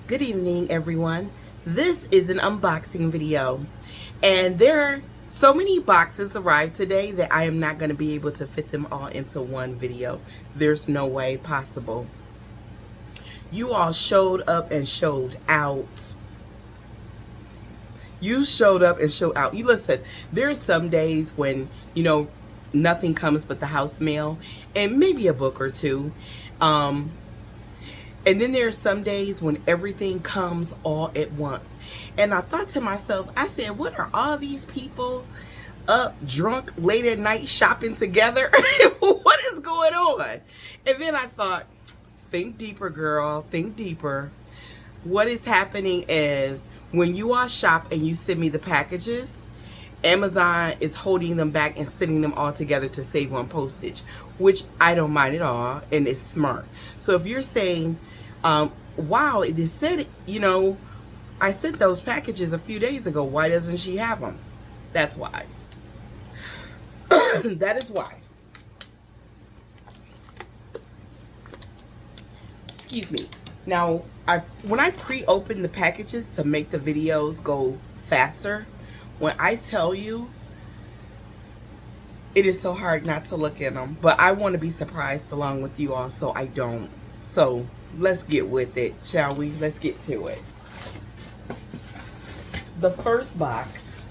Good evening, everyone. This is an unboxing video, and there are so many boxes arrived today that I am not going to be able to fit them all into one video. There's no way possible. You all showed up and showed out. You showed up and showed out. You listen, there's some days when, nothing comes but the house mail and maybe a book or two. And then there are some days when everything comes all at once. And I thought to myself, I said, what are all these people up drunk late at night shopping together? What is going on? And then I thought, think deeper, girl, think deeper. What is happening is when you all shop and you send me the packages, Amazon is holding them back and sending them all together to save on postage, which I don't mind at all, and it's smart. So if you're saying, wow, it is said, I sent those packages a few days ago, why doesn't she have them? That's why. That is why. Excuse me. Now, when I pre-open the packages to make the videos go faster, when I tell you, it is so hard not to look in them. But I want to be surprised along with you all, so I don't. So let's get with it, shall we? Let's get to it. The first box.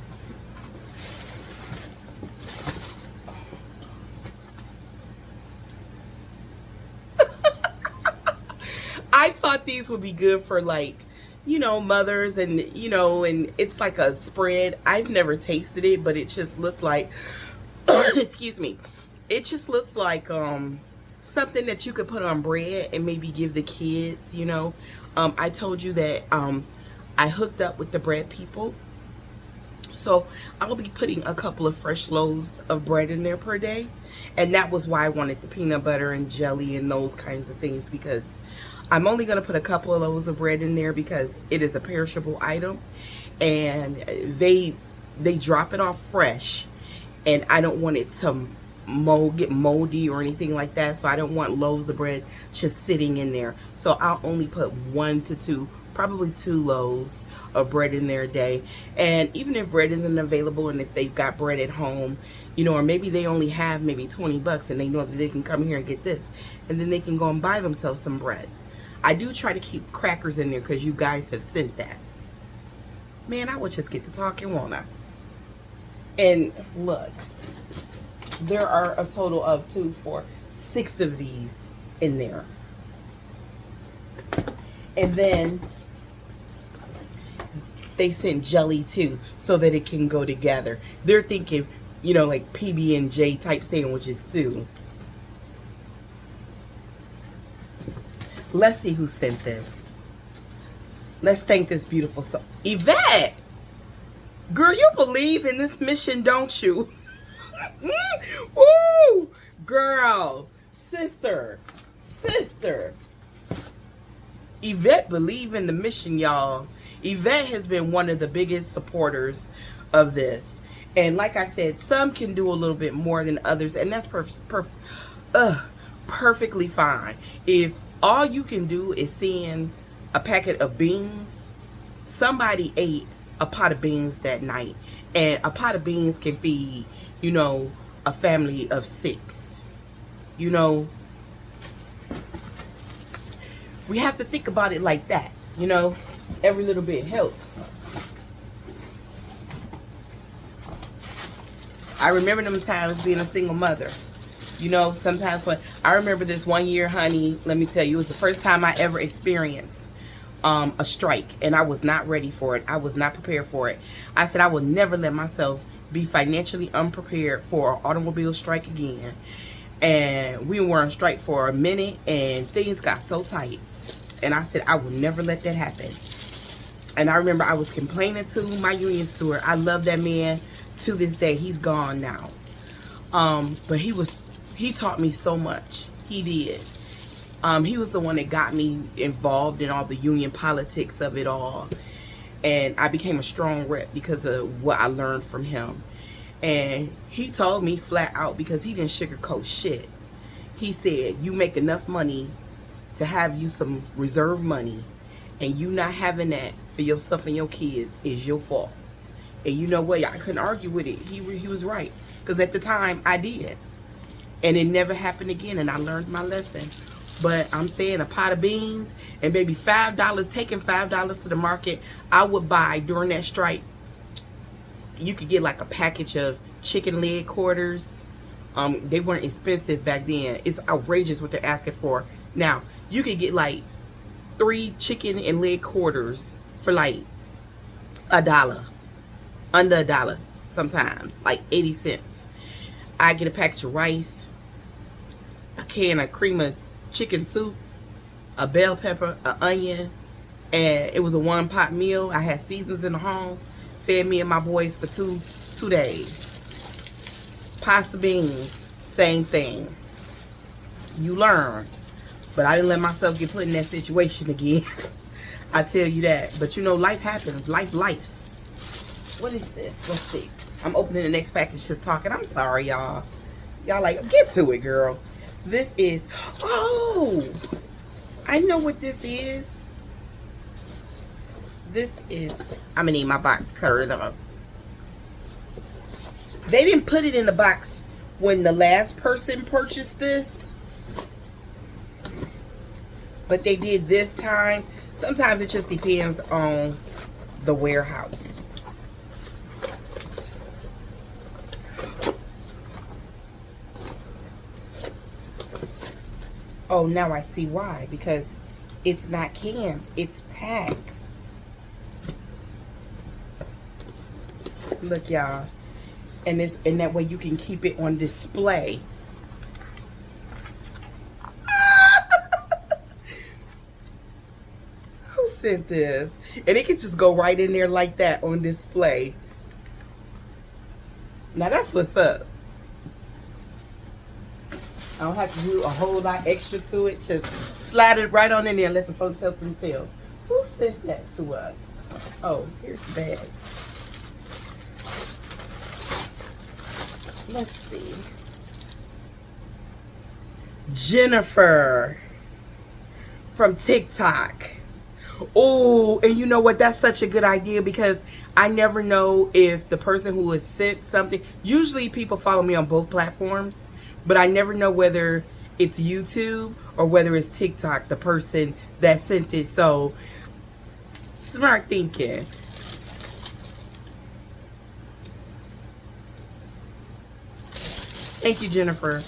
I thought these would be good for mothers and, and it's like a spread. I've never tasted it, but it just looked like, excuse me, it just looks like something that you could put on bread and maybe give the kids, I told you that I hooked up with the bread people. So I'll be putting a couple of fresh loaves of bread in there per day. And that was why I wanted the peanut butter and jelly and those kinds of things, because I'm only going to put a couple of loaves of bread in there because it is a perishable item. And they drop it off fresh. And I don't want it to get moldy or anything like that, so I don't want loaves of bread just sitting in there. So I'll only put 1 to 2, probably 2 loaves of bread in there a day. And even if bread isn't available, and if they've got bread at home, or maybe they only have maybe $20 and they know that they can come here and get this, and then they can go and buy themselves some bread. I do try to keep crackers in there because you guys have sent that. Man, I would just get to talking, won't I? And look, there are a total of 2, 4, 6 of these in there. And then they sent jelly too, so that it can go together. They're thinking, like PB&J type sandwiches too. Let's see who sent this. Let's thank this beautiful soul. Yvette! Girl, you believe in this mission, don't you? Woo! Girl, sister. Yvette believe in the mission, y'all. Yvette has been one of the biggest supporters of this. And like I said, some can do a little bit more than others, and that's perfectly fine. If all you can do is send a packet of beans, somebody ate a pot of beans that night, and a pot of beans can feed, a family of 6. We have to think about it like that. Every little bit helps. I remember them times being a single mother. Sometimes when I remember this one year, honey, let me tell you, it was the first time I ever experienced a strike, and I was not ready for it. I was not prepared for it. I said I will never let myself be financially unprepared for an automobile strike again. And we were on strike for a minute, and things got so tight. And I said I will never let that happen. And I remember I was complaining to my union steward. I love that man to this day. He's gone now. But he taught me so much. He did. He was the one that got me involved in all the union politics of it all. And I became a strong rep because of what I learned from him. And he told me flat out, because he didn't sugarcoat shit. He said, you make enough money to have you some reserve money, And you not having that for yourself and your kids is your fault. And you know what? I couldn't argue with it. He was right. Because at the time, I did. And it never happened again. And I learned my lesson. But I'm saying a pot of beans and maybe $5, taking $5 to the market, I would buy during that strike. You could get like a package of chicken leg quarters. They weren't expensive back then. It's outrageous what they're asking for. Now, you could get like 3 chicken and leg quarters for like $1. Under $1 sometimes. Like 80 cents. I get a package of rice, a can of cream of chicken soup, a bell pepper, an onion, and it was a 1-pot meal. I had seasons in the home. Fed me and my boys for two days. Pasta beans, same thing. You learn. But I didn't let myself get put in that situation again. I tell you that. But you know, life happens. Lifes. What is this? Let's see. I'm opening the next package just talking. I'm sorry, y'all. Y'all like, get to it, girl. This is, oh, I know what this is. This is, I'm gonna need my box cutter though. They didn't put it in the box when the last person purchased this, but they did this time. Sometimes it just depends on the warehouse. Oh, now I see why. Because it's not cans, it's packs. Look, y'all. And that way you can keep it on display. Who sent this? And it can just go right in there like that on display. Now that's what's up. I don't have to do a whole lot extra to it. Just slide it right on in there and let the folks help themselves. Who sent that to us? Oh, here's the bag. Let's see. Jennifer from TikTok. Oh, and you know what? That's such a good idea because I never know if the person who has sent something. Usually people follow me on both platforms. But I never know whether it's YouTube or whether it's TikTok, the person that sent it. So, smart thinking. Thank you, Jennifer.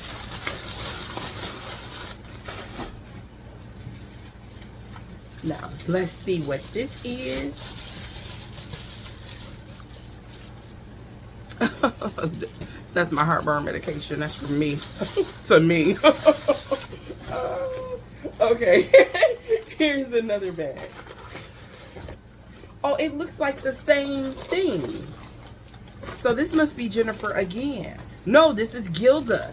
Now, let's see what this is. That's my heartburn medication. That's for me. To me. Okay. Here's another bag. Oh, it looks like the same thing. So this must be Jennifer again. No, this is Gilda.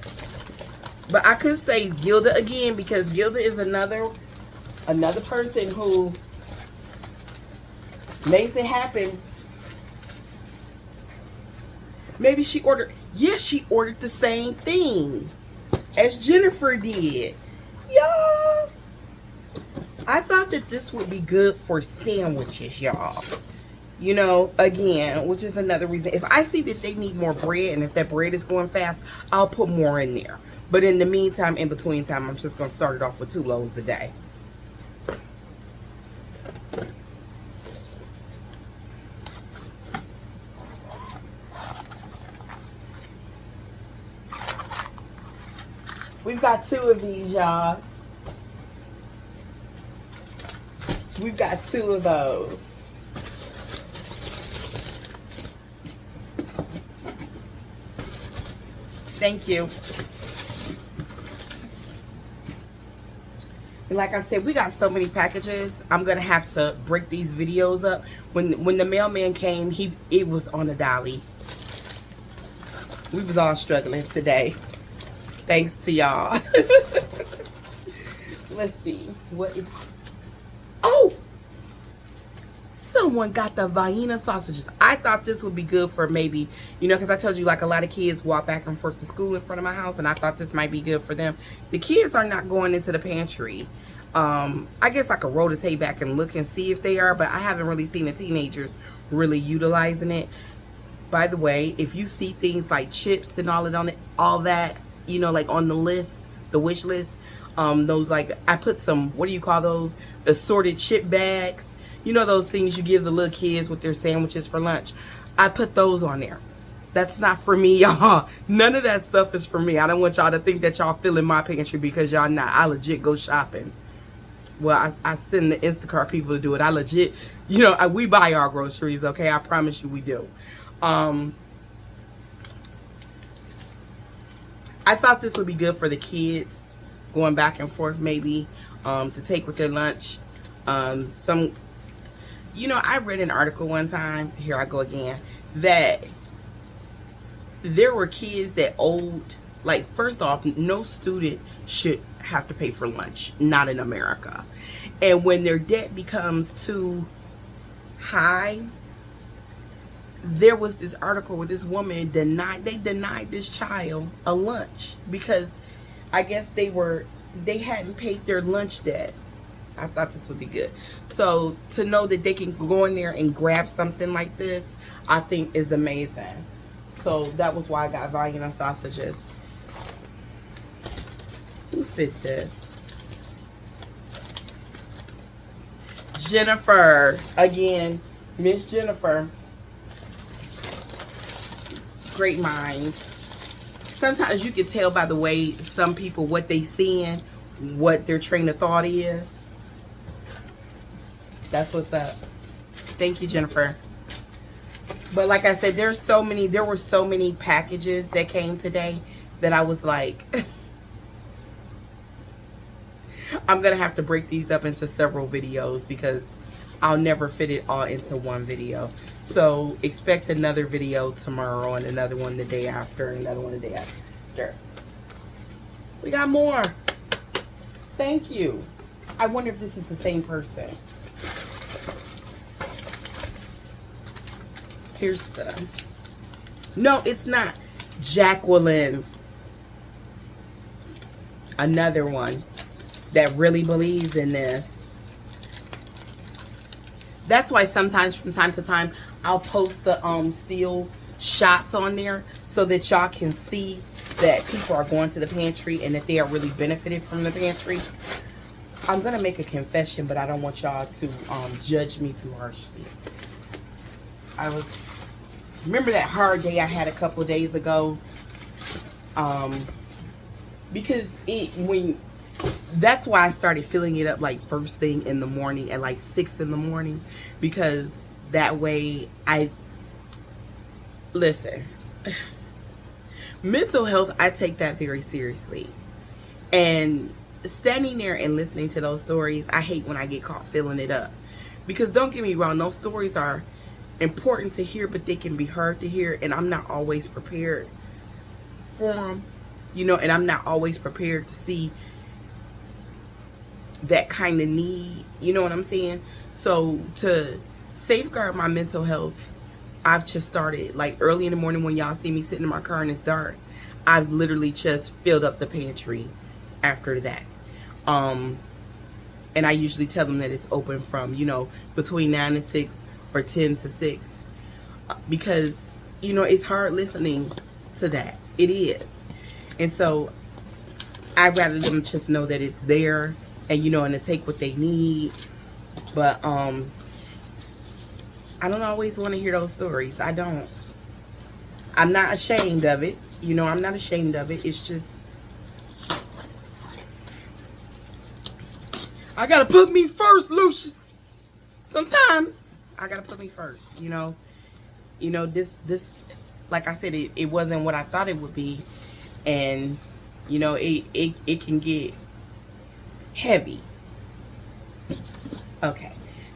But I could say Gilda again because Gilda is another person who makes it happen. Maybe she ordered, yes, she ordered the same thing as Jennifer did. Y'all, I thought that this would be good for sandwiches, y'all. You know, again, which is another reason. If I see that they need more bread and if that bread is going fast, I'll put more in there. But in the meantime, in between time, I'm just going to start it off with 2 loaves a day. We've got 2 of these, y'all. We've got 2 of those. Thank you. And like I said, we got so many packages. I'm gonna have to break these videos up. When the mailman came, it was on a dolly. We was all struggling today. Thanks to y'all. Let's see. What is... Oh! Someone got the Vienna sausages. I thought this would be good for maybe, you know, because I told you like a lot of kids walk back and forth to school in front of my house, and I thought this might be good for them. The kids are not going into the pantry. I guess I could rotate back and look and see if they are, but I haven't really seen the teenagers really utilizing it. By the way, if you see things like chips and all it on it, all that, you know, like on the list, the wish list, those, like, I put some, what do you call those? Assorted chip bags. You know, those things you give the little kids with their sandwiches for lunch. I put those on there. That's not for me, y'all. None of that stuff is for me. I don't want y'all to think that y'all filling my pantry, because y'all not. I legit go shopping. Well, I send the Instacart people to do it. I legit, you know, we buy our groceries, okay? I promise you we do. I thought this would be good for the kids, going back and forth maybe, to take with their lunch. You know, I read an article one time, here I go again, that there were kids that owed, like, first off, no student should have to pay for lunch, not in America. And when their debt becomes too high, there was this article where this woman denied this child a lunch because I guess they hadn't paid their lunch debt. I thought this would be good. So to know that they can go in there and grab something like this, I think is amazing. So that was why I got volume of sausages. Who said this? Jennifer. Again, Miss Jennifer. Great minds. Sometimes you can tell by the way some people, what they seeing, what their train of thought is. That's what's up. Thank you, Jennifer. But like I said, there were so many packages that came today that I was like, I'm going to have to break these up into several videos because I'll never fit it all into one video. So expect another video tomorrow and another one the day after and another one the day after. We got more. Thank you. I wonder if this is the same person. Here's the... No, it's not. Jacqueline. Another one that really believes in this. That's why sometimes from time to time I'll post the steel shots on there so that y'all can see that people are going to the pantry and that they are really benefited from the pantry. I'm gonna make a confession, but I don't want y'all to judge me too harshly. Remember that hard day I had a couple days ago, because that's why I started filling it up like first thing in the morning at like 6 in the morning, because that way listen, mental health, I take that very seriously. And standing there and listening to those stories, I hate when I get caught filling it up. Because don't get me wrong, those stories are important to hear, but they can be hard to hear, and I'm not always prepared for them, you know, and I'm not always prepared to see that kind of need, you know what I'm saying? So to safeguard my mental health, I've just started, like early in the morning when y'all see me sitting in my car and it's dark, I've literally just filled up the pantry after that. And I usually tell them that it's open from, you know, between 9 and 6 or 10 to 6, because, you know, it's hard listening to that. It is. And so I'd rather them just know that it's there and, you know, and to take what they need. But I don't always want to hear those stories. I don't. I'm not ashamed of it. You know, I'm not ashamed of it. It's just, I gotta put me first, Lucius. Sometimes I gotta put me first, you know. You know, this like I said, it wasn't what I thought it would be. And, you know, it can get heavy. Okay.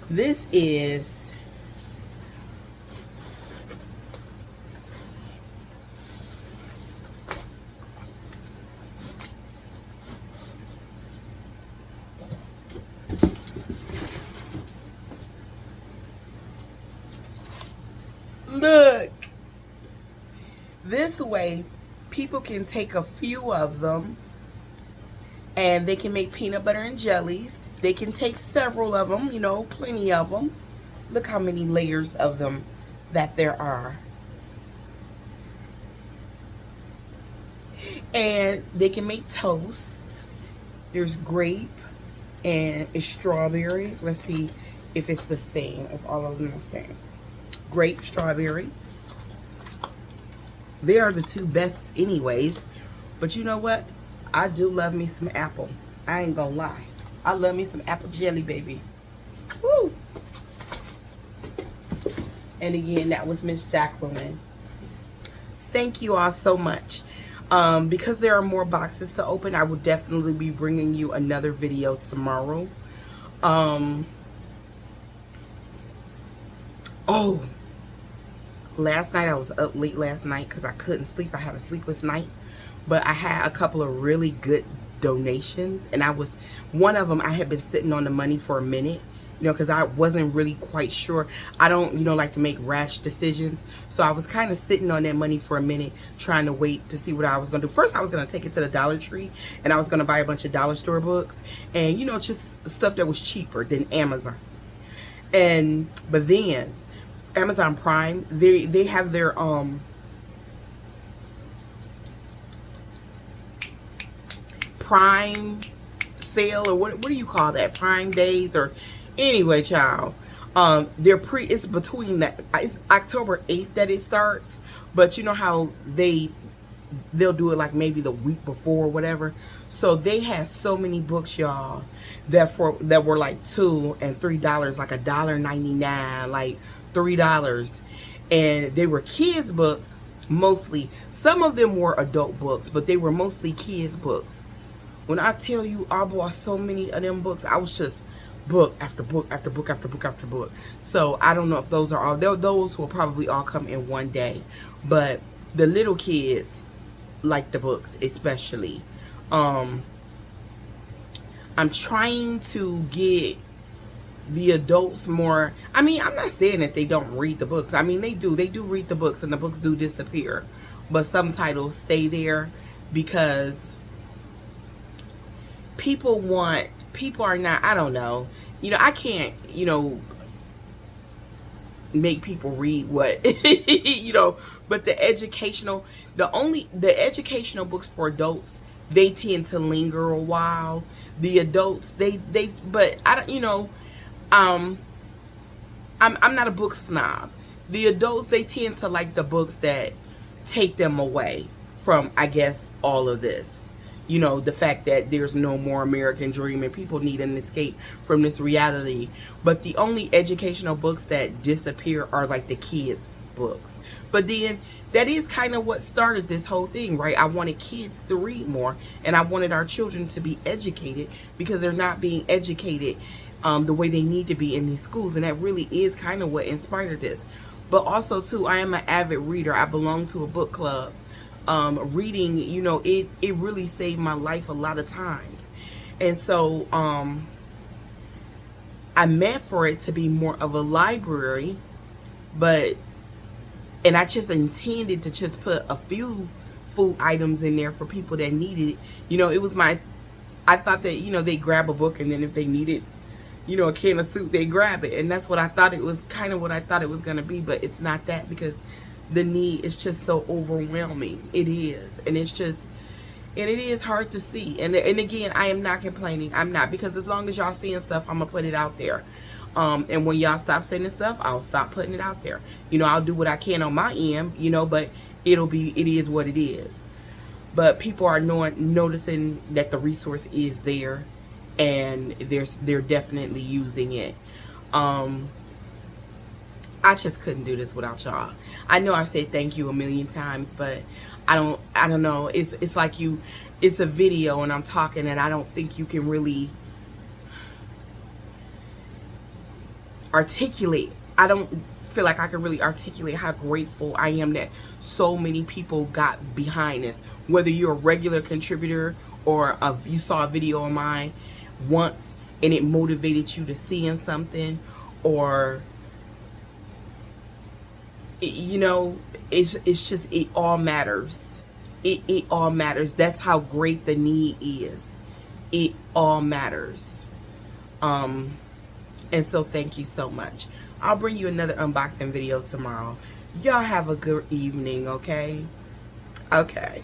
This is look, this way people can take a few of them and they can make peanut butter and jellies. They can take several of them, you know, plenty of them. Look how many layers of them that there are. And they can make toast. There's grape and it's strawberry. Let's see if it's the same, if all of them are the same. Grape, strawberry. They are the two best anyways. But you know what? I do love me some apple. I ain't gonna lie. I love me some apple jelly, baby. Woo! And again, that was Miss Jacqueline. Thank you all so much. Because there are more boxes to open, I will definitely be bringing you another video tomorrow. Oh, last night I was up late last night because I couldn't sleep. I had a sleepless night, but I had a couple of really good donations, and one of them I had been sitting on the money for a minute, you know, because I wasn't really quite sure. I don't, you know, like to make rash decisions, so I was kind of sitting on that money for a minute, trying to wait to see what I was going to do. First, I was going to take it to the Dollar Tree, and I was going to buy a bunch of dollar store books, and, you know, just stuff that was cheaper than Amazon. But then Amazon Prime, they have their Prime sale, or what do you call that, Prime days, or anyway, child, it's between that, it's October 8th that it starts, but you know how they'll do it like maybe the week before or whatever. So they had so many books, y'all, that were like $2 and $3, like $1.99, like $3, and they were kids books mostly. Some of them were adult books, but they were mostly kids books. When I tell you I bought so many of them books, I was just book after book after book after book after book. So I don't know if those are all, those will probably all come in one day, but the little kids like the books especially. I'm trying to get the adults more. I mean, I'm not saying that they don't read the books. I mean, they do read the books, and the books do disappear, but some titles stay there because people are not, I don't know, you know, I can't, you know, make people read what you know, but the educational books for adults, they tend to linger a while. The adults, but I don't, you know, I'm not a book snob. The adults, they tend to like the books that take them away from, I guess, all of this. You know, the fact that there's no more American dream and people need an escape from this reality. But the only educational books that disappear are like the kids books. But then that is kind of what started this whole thing, right? I wanted kids to read more, and I wanted our children to be educated because they're not being educated the way they need to be in these schools. And that really is kind of what inspired this. But also too, I am an avid reader. I belong to a book club. Reading, you know, it really saved my life a lot of times. And so I meant for it to be more of a library, and I just intended to just put a few food items in there for people that needed it. You know, I thought that, you know, they grab a book, and then if they needed, you know, a can of soup, they grab it. And that's what I thought it was, kind of what I thought it was going to be, but it's not that, because the need is just so overwhelming. It is. And it's just, and it is hard to see. And again, I am not complaining. I'm not, because as long as y'all seeing stuff, I'm gonna put it out there. And when y'all stop sending stuff, I'll stop putting it out there. You know, I'll do what I can on my end, you know, but it is what it is. But people are noticing that the resource is there, and they're definitely using it. I just couldn't do this without y'all. I know I've said thank you a million times, but I don't know. It's like it's a video and I'm talking, and I don't think you can really articulate. I don't feel like I can really articulate how grateful I am that so many people got behind this. Whether you're a regular contributor or you saw a video of mine once and it motivated you to seeing something, or you know, it's just, it all matters. It all matters. That's how great the need is. It all matters. And so thank you so much. I'll bring you another unboxing video tomorrow. Y'all have a good evening, okay? Okay.